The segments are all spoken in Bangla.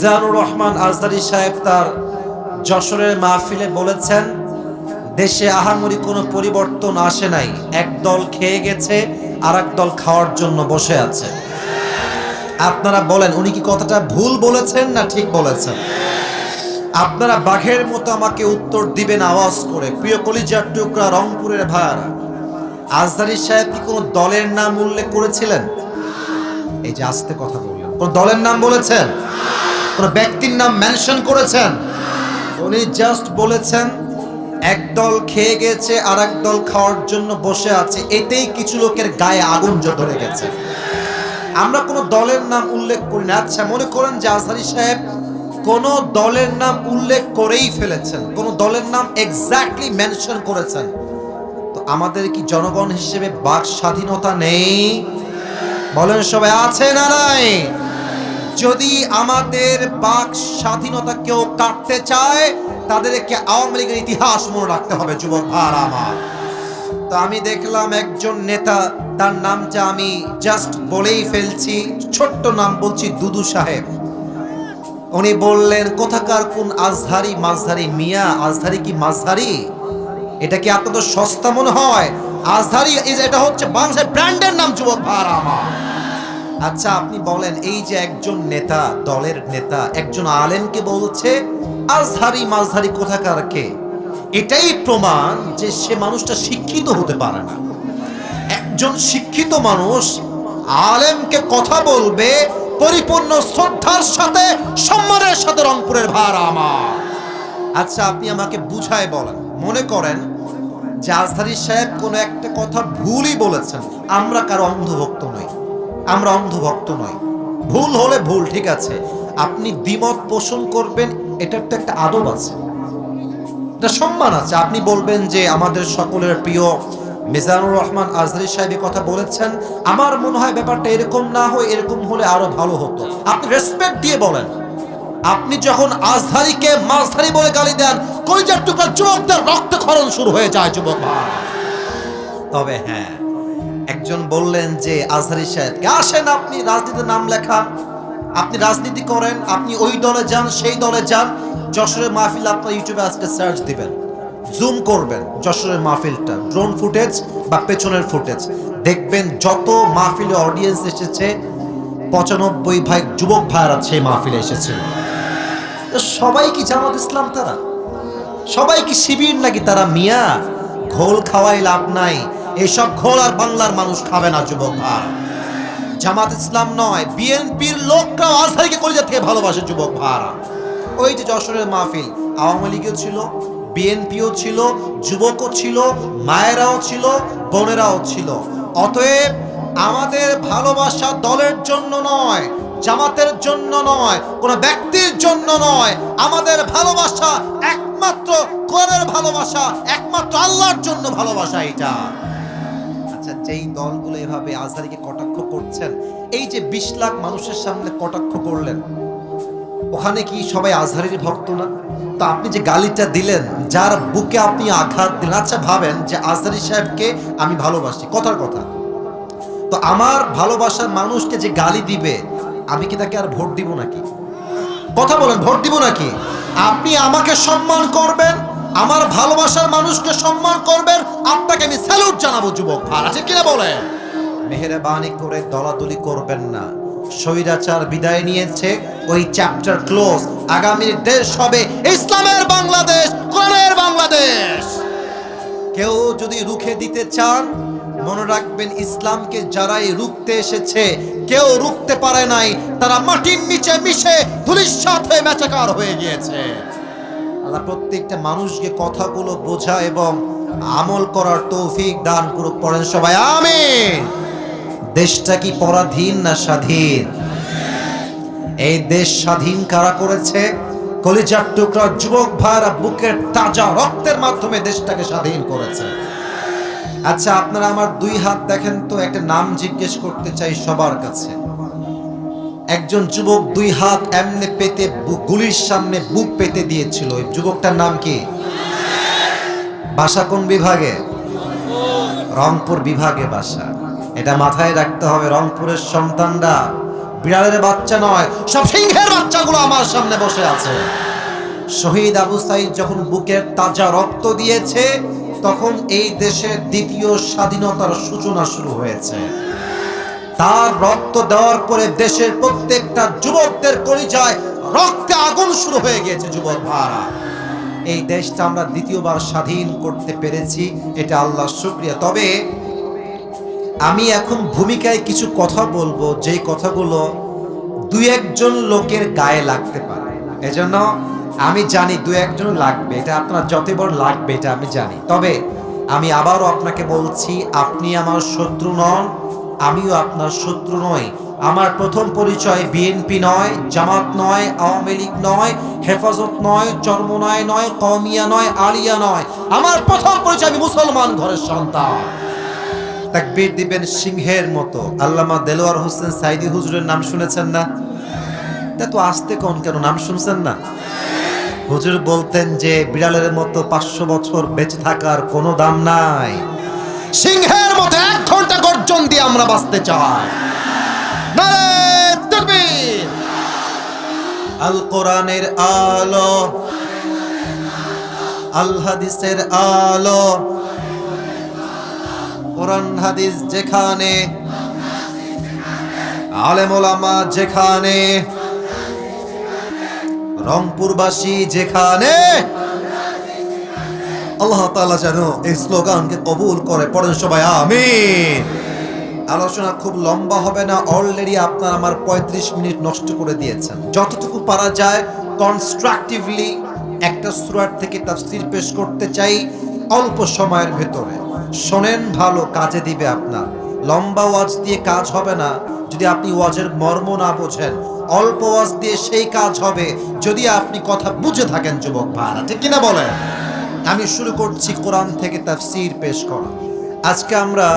মিজানুর রহমান আজহারী সাহেব তার যশোরের মাহফিলে বলেছেন, দেশে আহামরি কোনো পরিবর্তন আসে নাই, এক দল খেয়ে গেছে আর এক দল খাওয়ার জন্য বসে আছে। আপনারা বলেন উনি কি কথাটা ভুল বলেছেন না ঠিক বলেছেন? আপনারা বাঘের মতো আমাকে উত্তর দিবেন আওয়াজ করে। প্রিয় কলিজার টুকরা রংপুরের ভাইয়ারা, আজহারী সাহেব কি কোনো দলের নাম উল্লেখ করেছিলেন? এই যে আস্তে কথা বললেন, কোন দলের নাম বলেছেন? কোন ব্যক্তির নাম মেনশন করেছেন? উনি জাস্ট বলেছেন এক দল খেয়ে গেছে আর এক দল খাওয়ার জন্য বসে আছে, এতেই কিছু লোকের গায়ে আগুন ধরে গেছে। আমরা কোনো দলের নাম উল্লেখ করি না। আচ্ছা, মনে করেন যে আজহারী সাহেব কোন দলের নাম উল্লেখ করেই ফেলেছেন, কোন দলের নাম এক্স্যাক্টলি মেনশন করেছেন, তো আমাদের কি জনগণ হিসেবে বাক স্বাধীনতা নেই? বলেন সবাই, আছে না নাই? যদি আমাদের বাক স্বাধীনতা কেউ কাটতে চায়, তাদেরকে আওয়ামী লীগের ইতিহাস মনে রাখতে হবে। যুবক ভাইরা আমার, তো আমি দেখলাম একজন নেতা, তার নামটা আমি জাস্ট বলেই ফেলছি, ছোট্ট নাম বলছি, দুদু সাহেব। উনি বললেন কোথাকার কোন আজহারি মাঝহারি মিয়া, আজহারি কি মাঝহারি? এটা কি আপনাদের সস্তা মনে হয়? আজহারি এটা হচ্ছে বাংলাদেশের ব্র্যান্ডের নাম। যুবক ভাইরা আমার, আচ্ছা আপনি বলেন, এই যে একজন নেতা, দলের নেতা একজন আলেমকে বলছে আজহারি মাঝহারি কোথাকার কে, এটাই প্রমাণ যে সে মানুষটা শিক্ষিত হতে পারে না। একজন শিক্ষিত মানুষ আলেমকে কথা বলবে পরিপূর্ণ শ্রদ্ধার সাথে, সম্মানের সাথে। রংপুরের ভাইরা আমার, আচ্ছা আপনি আমাকে বুঝায় বলেন, মনে করেন যে আজহারী সাহেব কোনো একটা কথা ভুলই বলেছেন, আমরা কারো অন্ধভক্ত নই, আমরা অন্ধভক্ত নই। ভুল হলে ভুল, ঠিক আছে, আপনি দ্বিমত পোষণ করবেন, এটার তো একটা আদব আছে, এটা সম্মান আছে। আপনি বলবেন যে আমাদের সকলের প্রিয় মিজানুর রহমান আজহারী সাহেব কথা বলেছেন, আমার মনে হয় ব্যাপারটা এরকম না হয়, এরকম হলে আরো ভালো হতো। আপনি রেসপেক্ট দিয়ে বলেন। আপনি যখন আজহারীকে মাঝহারি বলে গালি দেন, কলিজার টুকরা যুবকদের রক্তক্ষরণ শুরু হয়ে যায়। যুবক ভাই, তবে হ্যাঁ, একজন বললেন যে আজহারী সাহেবকে, আসেন আপনি রাজনীতির নাম লেখান, আপনি রাজনীতি করেন, আপনি ওই দলে যান, সেই দলে যান। যশোরের মাহফিল আপনার ইউটিউবে আজকে সার্চ দিবেন, জুম করবেন যশোরের মাহফিলটা, ড্রোন ফুটেজ বা পেছনের ফুটেজ দেখবেন, যত মাহফিলে অডিয়েন্স এসেছে 95 যুবক ভাইরা সেই মাহফিলে এসেছিল। সবাই কি জামাত ইসলাম? তারা সবাই কি শিবির নাকি? তারা মিয়া, ঘোল খাওয়াই লাভ নাই, এসব ঘোল আর বাংলার মানুষ খাবে না। যুবক ভাই, জামাত ইসলাম নয়, বিএনপির লোকরাও আজহারীকে কলিজা থেকে ভালোবাসে। যুবক ভাইরা, ওই যে যশোরের মাহফিল, আওয়ামী লীগও ছিল, বিএনপিও ছিল, যুবকও ছিল, মায়েরাও ছিল, বোনেরাও ছিল। অতএব আমাদের ভালোবাসা দলের জন্য নয়, জামাতের জন্য নয়, কোনো ব্যক্তির জন্য নয়। আমাদের ভালোবাসা একমাত্র কোরআনের ভালোবাসা, একমাত্র আল্লাহর জন্য ভালোবাসা। এটা আচ্ছা, যেই দলগুলো এভাবে আজহারীকে কটাক্ষ করছেন, এই যে 20 লাখ মানুষের সামনে কটাক্ষ করলেন, ওখানে কি সবাই আজহারীর ভক্ত না? তো আপনি যে গালিটা দিলেন, যার বুকে আপনি আঘাত দিলেন, আচ্ছা ভাবেন যে আজহারী সাহেবকে আমি ভালোবাসি, কথার কথা, তো আমার ভালোবাসার মানুষকে যে গালি দিবে, আমি কি তাকে আর ভোট দিব নাকি? কথা বলেন, ভোট দিব নাকি? আপনি আমাকে সম্মান করবেন, আমার ভালোবাসার মানুষকে সম্মান করবেন, আপনাকে আমি স্যালুট জানাবো। যুবক ভাই, আছে কিনা বলেন? মেহেরবানি করে দলাদলি করবেন না। স্বৈরাচার বিদায় নিয়েছে, ওই চ্যাপ্টার ক্লোজ। আগামীর দেশ হবে ইসলামের বাংলাদেশ, কোরআনের বাংলাদেশ। কেউ যদি রুখে দিতে চান, মনে রাখবেন ইসলামকে যারাই রুখতে এসেছে, কেউ রুখতে পারে নাই, তারা মাটির নিচে মিশে ধূলিসাৎ হয়ে মেচাকার হয়ে গিয়েছে। আল্লাহ প্রত্যেকটা মানুষকে কথাগুলো বোঝা এবং আমল করার তৌফিক দান করুক। পড়েন সবাই আমিন। দেশটা কি পরাধীন না স্বাধীন? এই দেশ স্বাধীন কারা করেছে? কলিজার টুকরা যুবক ভাইরা বুকের তাজা রক্তের মাধ্যমে দেশটাকে স্বাধীন করেছে। আচ্ছা আপনারা আমার 2 হাত দেখেন তো, একটা নাম জিজ্ঞেস করতে চাই সবার কাছে। একজন যুবক 2 হাত এমনে পেতে গুলির সামনে বুক পেতে দিয়েছিল, ওই যুবকটার নাম কি? বাসা কোন বিভাগে? রংপুর বিভাগে বাসা। এটা মাথায় রাখতে হবে। রংপুরের সন্তানরা বিড়ালের বাচ্চা নয়, সব সিংহের বাচ্চাগুলো আমার সামনে বসে আছে। শহীদ আবু সাঈদ যখন বুকের তাজা রক্ত দিয়েছে, তখন এই দেশের দ্বিতীয় স্বাধীনতার সূচনা শুরু হয়েছে। তার রক্ত দেওয়ার পরে দেশের প্রত্যেকটা যুবকদের কলিজায় রক্তে আগুন শুরু হয়ে গিয়েছে। যুবক ভাইরা, এই দেশটা আমরা দ্বিতীয়বার স্বাধীন করতে পেরেছি, এটা আল্লাহর শুকরিয়া। তবে আমি এখন ভূমিকায় কিছু কথা বলবো, যেই কথাগুলো দুই একজন লোকের গায়ে লাগতে পারে। এজন্য আমি জানি দুই একজন লাগবে, এটা আপনার যত বড় লাগবে এটা আমি জানি। তবে আমি আবারও আপনাকে বলছি, আপনি আমার শত্রু নন, আমিও আপনার শত্রু নই। আমার প্রথম পরিচয় বিএনপি নয়, জামাত নয়, আওয়ামী লীগ নয়, হেফাজত নয়, চরমনায় নয়, কওমিয়া নয়, আলিয়া নয়। আমার প্রথম পরিচয়, আমি মুসলমান ঘরের সন্তান। তাকবীর দিবেন সিংহের মতো। আল্লামা দেলোয়ার হোসেন সাইদি হুজুরের নাম শুনেছেন না? তা তো আসতে কোন কেন, নাম শুনছেন না? হুজুর বলতেন যে বিড়ালের মতো 500 বছর বেঁচে থাকার কোনো দাম নাই, সিংহের মতো 1 ঘন্টা গর্জন দিয়ে আমরা বাঁচতে চাই। নারে তাকবীর। আল কোরআনের আলো, আল হাদিসের আলো, কোরআন হাদিস যেখানে, আলেম ওলামা যেখানে, রংপুরবাসী যেখানে, আল্লাহ তাআলা যেন এই স্লোগানকে কবুল করে। পড়েন সবাই আমিন। আলোচনা খুব লম্বা হবে না, অলরেডি আপনারা আমার 35 মিনিট নষ্ট করে দিয়েছেন। যতটুকু পারা যায় কনস্ট্রাকটিভলি একটা সূরা থেকে তাফসীর পেশ করতে চাই অল্প সময়ের ভেতরে। শোনেন ভালো, কাজে দিবে আপনার। লম্বা ওয়াজ দিয়ে কাজ হবে না যদি আপনি ওয়াজের মর্ম না বোঝেন। অল্প ওয়াজ দিয়ে সেই কাজ হবে যদি আপনি কথা বুঝে থাকেন। যুবক ভাইরা, ঠিক কিনা বলেন? আমি শুরু করছি কোরআন থেকে তাফসীর পেশ করা। আজকে আমরা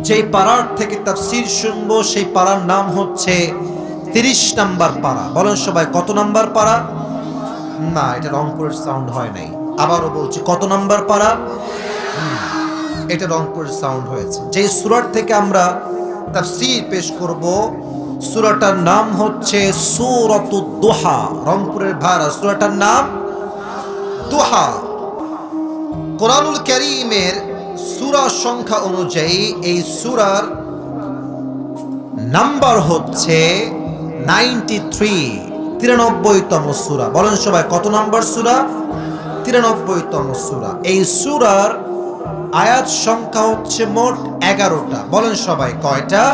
যেই পাড়ার থেকে তাফসীর শুনবো সেই পাড়ার নাম হচ্ছে 30 নাম্বার পাড়া। বলেন সবাই, কত নাম্বার পাড়া? না, এটা রংপুরের সাউন্ড হয় নাই। আবারও বলছি, কত নাম্বার পাড়া? এটা রংপুরের সাউন্ড হয়েছে। যেই সূরা থেকে আমরা তাফসীর পেশ করব, সূরাটার নাম হচ্ছে সূরাতুদ দুহা। রংপুরের ভাড়া, সূরাটার নাম দুহা। কোরআনুল কারীমের সূরা সংখ্যা অনুযায়ী এই সূরার নাম্বার হচ্ছে 93তম সূরা। বলেন সবাই, কত নাম্বার সূরা? 93তম সূরা। এই সূরার আয়াত সংখ্যা হচ্ছে মোট 11টা। বলেন সবাই, কয়টা?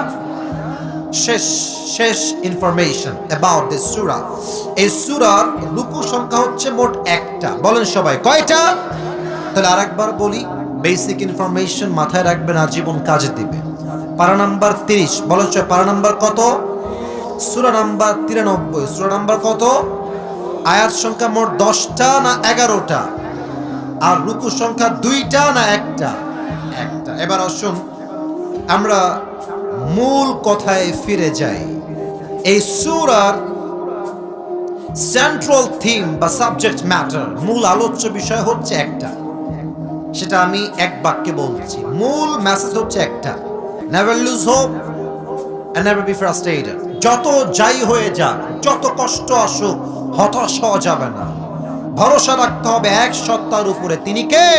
শেষ ইনফরমেশন অ্যাবাউট দিস সূরা। এই সূরার রুকু সংখ্যা হচ্ছে মোট 1টা। বলেন সবাই, কয়টা? তাহলে আরেকবার বলি, বেসিক ইনফরমেশন মাথায় রাখবেন, আজীবন কাজে দিবে। পারা নাম্বার 30। বলেন সবাই, পারা নাম্বার কত? সূরা নাম্বার 93। সূরা নাম্বার কত? আয়াত সংখ্যা মোট 10টা না 11টা? আর রুকু সংখ্যা 2টা না 1টা? 1টা। এবার আসুন আমরা মূল কথায় ফিরে যাই। এই সূরার সেন্ট্রাল থিম বা সাবজেক্ট ম্যাটার, মূল আলোচ্য বিষয় হচ্ছে একটা। সেটা আমি এক বাক্যে বলছি। মূল মেসেজ হচ্ছে একটা, never lose hope and never be frustrated. যত যাই হয়ে যাক, যত কষ্ট আসুক, হতাশ হওয়া যাবে না। ভরসা রাখতে হবে এক সত্তার উপরে। তিনি কে?